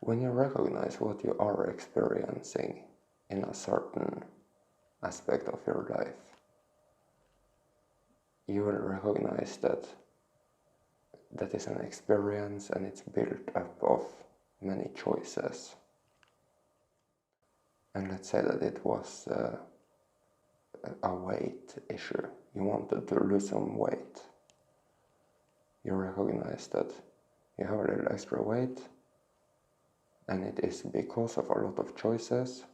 when you recognize what you are experiencing in a certain aspect of your life, you will recognize that that is an experience and it's built up of many choices. And let's say that it was a weight issue. You wanted to lose some weight. You recognize that you have a little extra weight, and it is because of a lot of choices.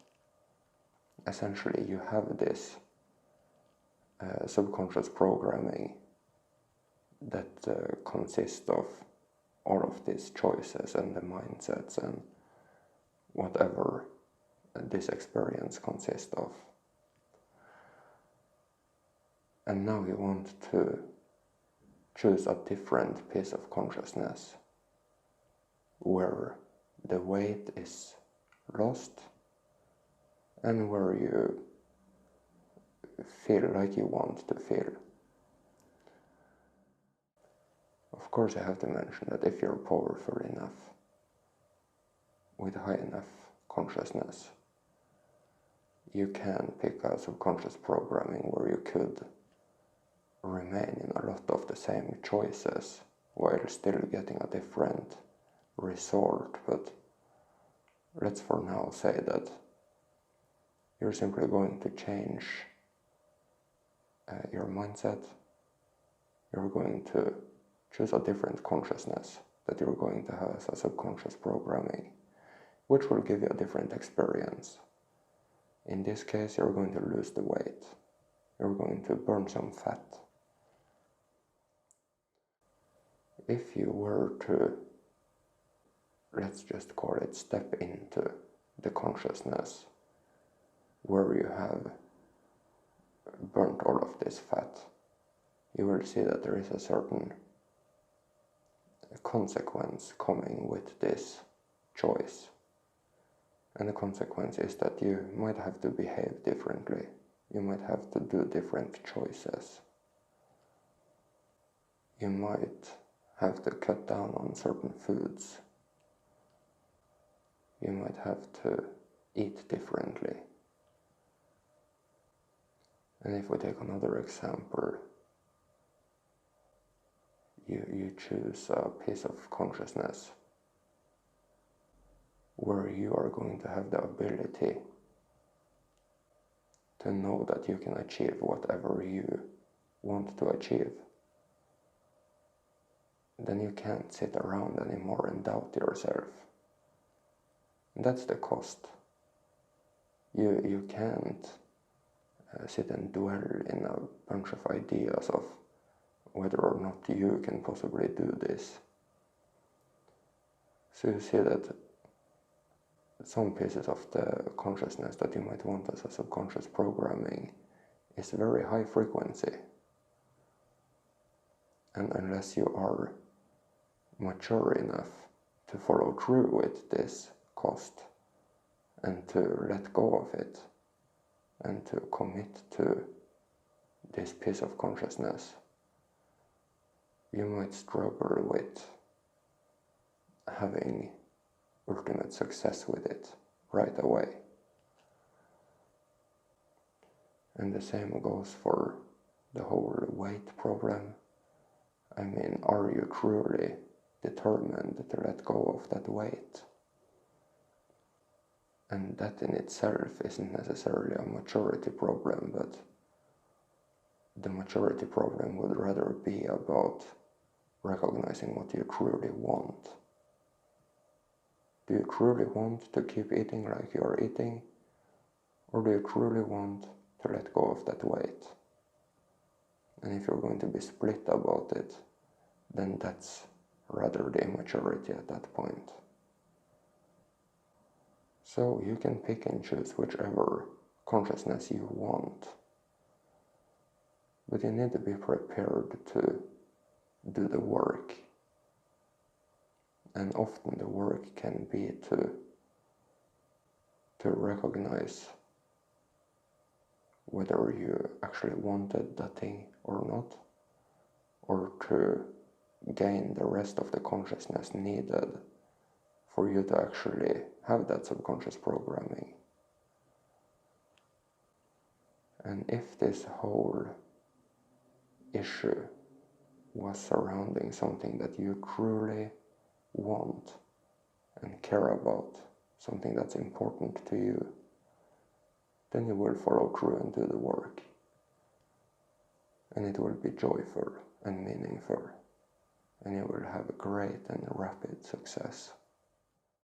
Essentially, you have this subconscious programming that consists of all of these choices and the mindsets and whatever this experience consists of. And now you want to choose a different piece of consciousness where the weight is lost and where you feel like you want to feel. Of course, I have to mention that if you're powerful enough, with high enough consciousness, you can pick a subconscious programming where you could remain in a lot of the same choices while still getting a different result. But let's for now say that you're simply going to change your mindset. You're going to choose a different consciousness that you're going to have as a subconscious programming, which will give you a different experience. In this case, you're going to lose the weight. You're going to burn some fat. If you were to, let's just call it, step into the consciousness where you have burnt all of this fat, you will see that there is a certain consequence coming with this choice. And the consequence is that you might have to behave differently. You might have to do different choices. You might have to cut down on certain foods. You might have to eat differently. And if we take another example, you choose a piece of consciousness where you are going to have the ability to know that you can achieve whatever you want to achieve, then you can't sit around anymore and doubt yourself. And that's the cost. You can't sit and dwell in a bunch of ideas of whether or not you can possibly do this. So you see that some pieces of the consciousness that you might want as a subconscious programming is very high frequency. And unless you are mature enough to follow through with this cost and to let go of it and to commit to this piece of consciousness, you might struggle with having ultimate success with it right away. And the same goes for the whole weight problem. I mean, are you truly determined to let go of that weight? And that in itself isn't necessarily a maturity problem, but the maturity problem would rather be about recognizing what you truly want. Do you truly want to keep eating like you are eating? Or do you truly want to let go of that weight? And if you're going to be split about it, then that's rather the immaturity at that point. So you can pick and choose whichever consciousness you want. But you need to be prepared to do the work. And often the work can be to recognize whether you actually wanted that thing or not, or to gain the rest of the consciousness needed for you to actually have that subconscious programming. And if this whole issue was surrounding something that you truly want and care about, something that's important to you, then you will follow through and do the work. And it will be joyful and meaningful. And you will have a great and rapid success.